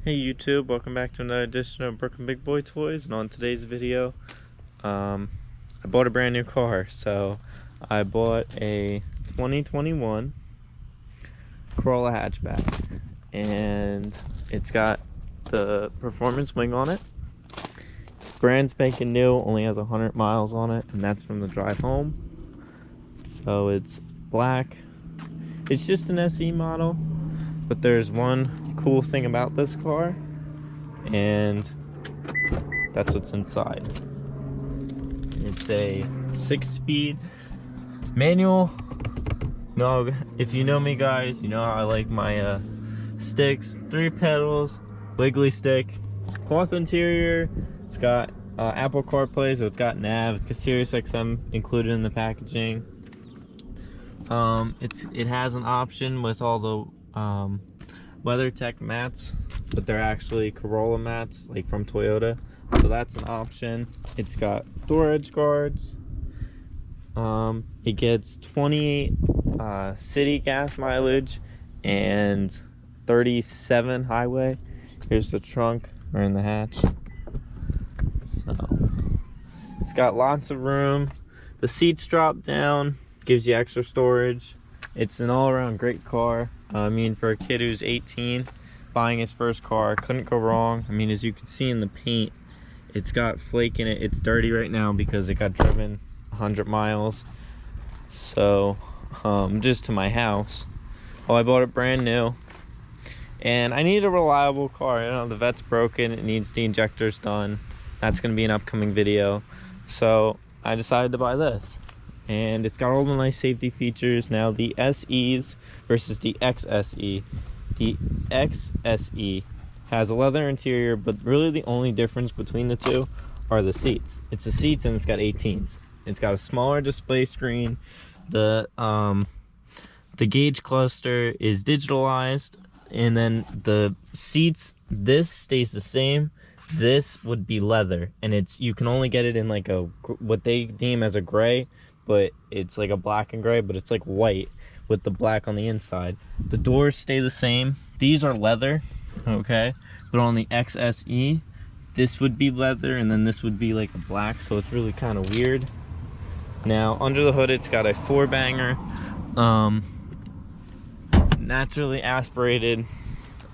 Hey YouTube, welcome back to another edition of Brooklyn Big Boy Toys. And on today's video, I bought a brand new car. So I bought a 2021 Corolla Hatchback, and it's got the performance wing on it. It's brand spanking new, only has 100 miles on it, and that's from the drive home. So it's black. It's just an SE model, but there's one cool thing about this car, and that's what's inside. It's a 6-speed manual. No, if you know me, guys, you know how I like my sticks. 3 pedals, wiggly stick, cloth interior. It's got Apple CarPlay, so it's got nav. It's got Sirius XM included in the packaging. It has an option with all the WeatherTech mats, but they're actually Corolla mats, like from Toyota, so that's an option. It's got door edge guards. It gets 28 city gas mileage and 37 highway. Here's the trunk or in the hatch. So it's got lots of room. The seats drop down, gives you extra storage. It's an all-around great car. I mean, for a kid who's 18, buying his first car, couldn't go wrong. I mean, as you can see in the paint, it's got flake in it. It's dirty right now because it got driven 100 miles. So, just to my house. Well, I bought it brand new. And I need a reliable car. You know, the vet's broken. It needs the injectors done. That's going to be an upcoming video. So, I decided to buy this. And it's got all the nice safety features. Now the SEs versus the XSE. The XSE has a leather interior, but really the only difference between the two are the seats. It's the seats, and it's got 18s. It's got a smaller display screen. The gauge cluster is digitalized, and then the seats, this stays the same. This would be leather, and you can only get it in like what they deem as a gray, but it's like a black and gray, but it's like white with the black on the inside. The doors stay the same. These are leather, okay? But on the XSE, this would be leather, and then this would be like a black, so it's really kind of weird. Now, under the hood, it's got a 4-banger, naturally aspirated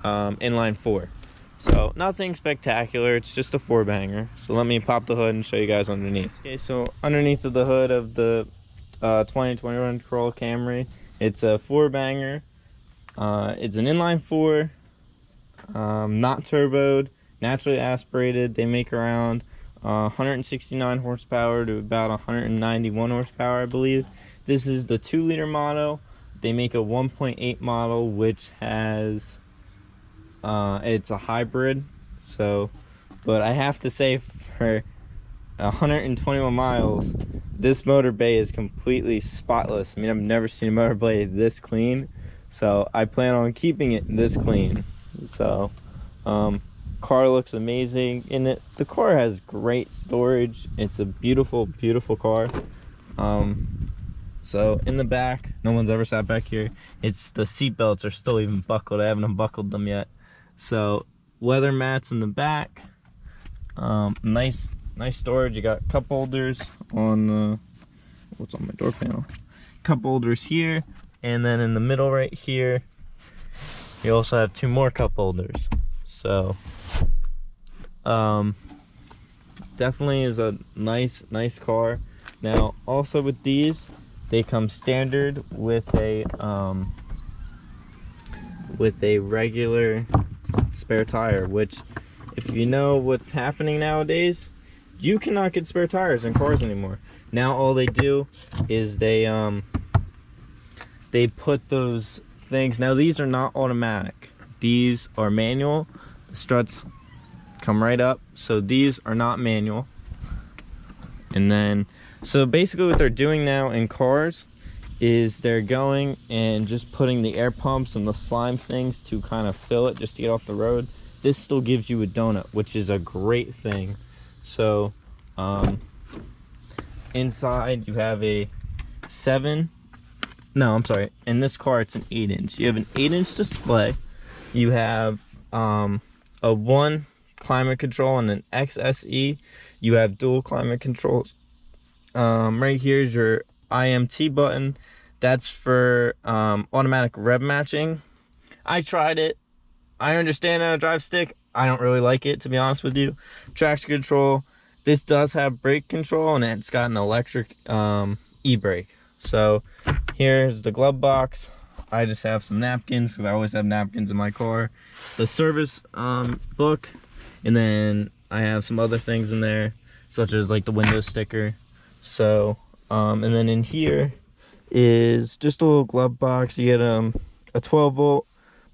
inline 4. So nothing spectacular, it's just a 4-banger. So let me pop the hood and show you guys underneath. Okay, so underneath of the hood of the 2021 Corolla Camry, it's a 4-banger. It's an inline 4, not turboed, naturally aspirated. They make around 169 horsepower to about 191 horsepower, I believe. This is the 2-liter model. They make a 1.8 model, which has it's a hybrid. So, but I have to say, for 121 miles, this motor bay is completely spotless. I mean, I've never seen a motor bay this clean, so I plan on keeping it this clean. So car looks amazing in it. The car has great storage. It's a beautiful car. So in the back, no one's ever sat back here. It's the seat belts are still even buckled. I haven't unbuckled them yet. So leather mats in the back. Nice storage. You got cup holders on what's on my door panel. Cup holders here, and then in the middle right here, you also have 2 more cup holders. So definitely is a nice car. Now also with these, they come standard with a regular spare tire, which, if you know what's happening nowadays, you cannot get spare tires in cars anymore. Now all they do is they put those things. Now these are not automatic. These are manual. The struts come right up. So these are not manual. And then, so basically what they're doing now in cars is they're going and just putting the air pumps and the slime things to kind of fill it just to get off the road. This still gives you a donut, which is a great thing. So inside you have a 7 No, I'm sorry. In this car, it's an 8-inch. You have an 8-inch display. You have a a 1 climate control and an XSE. You have dual climate controls. Right here is your IMT button. That's for automatic rev matching. I tried it. I understand how to drive stick. I don't really like it, to be honest with you. Traction control. This does have brake control, and it's got an electric e-brake. So here's the glove box. I just have some napkins because I always have napkins in my car. The service book, and then I have some other things in there, such as like the window sticker. So and then in here is just a little glove box. You get a 12-volt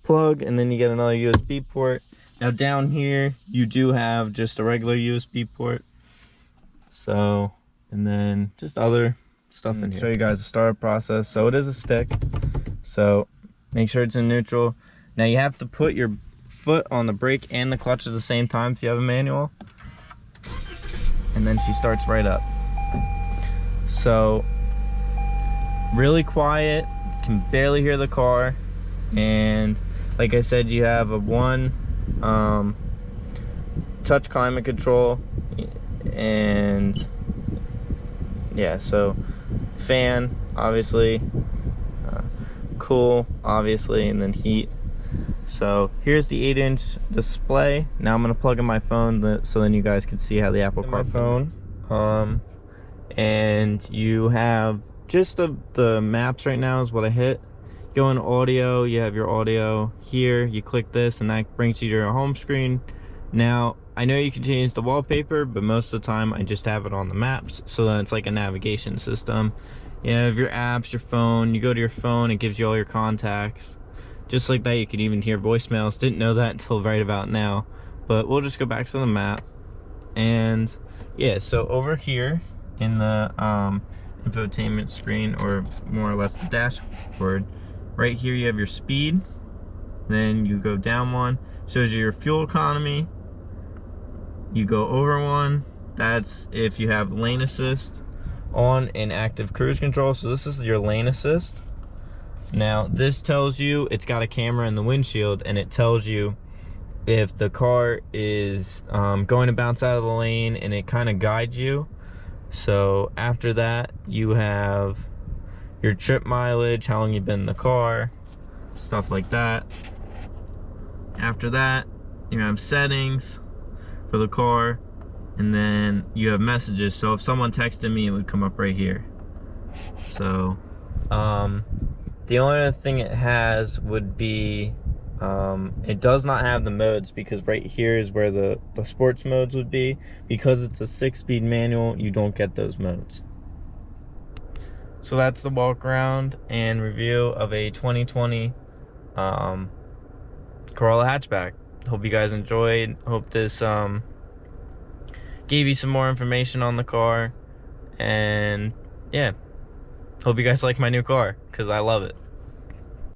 plug, and then you get another USB port. Now down here you do have just a regular USB port. So, and then just other stuff in here. Show you guys the startup process. So it is a stick, so make sure it's in neutral. Now you have to put your foot on the brake and the clutch at the same time if you have a manual, and then she starts right up. So really quiet, can barely hear the car, and like I said, you have a 1 touch climate control, and yeah, so fan obviously, cool obviously, and then heat. So here's the 8-inch display. Now I'm gonna plug in my phone so then you guys can see how the Apple Car phone. And you have just the maps right now is what I hit. Go in audio, you have your audio here, you click this and that brings you to your home screen. Now I know you can change the wallpaper, but most of the time I just have it on the maps, so then it's like a navigation system. You have your apps, your phone, you go to your phone, it gives you all your contacts. Just like that, you can even hear voicemails. Didn't know that until right about now, but we'll just go back to the map. And yeah, so over here in the infotainment screen, or more or less the dashboard, right here you have your speed, then you go down 1, shows you your fuel economy, you go over 1, that's if you have lane assist on and active cruise control. So this is your lane assist. Now this tells you, it's got a camera in the windshield, and it tells you if the car is going to bounce out of the lane, and it kind of guides you. So after that you have your trip mileage, how long you've been in the car, stuff like that. After that you have settings for the car, and then you have messages. So if someone texted me, it would come up right here. So the only other thing it has would be it does not have the modes, because right here is where the sports modes would be. Because it's a 6-speed manual, you don't get those modes. So that's the walk around and review of a 2020 Corolla Hatchback. Hope you guys enjoyed. Hope this gave you some more information on the car, and yeah, hope you guys like my new car, because I love it.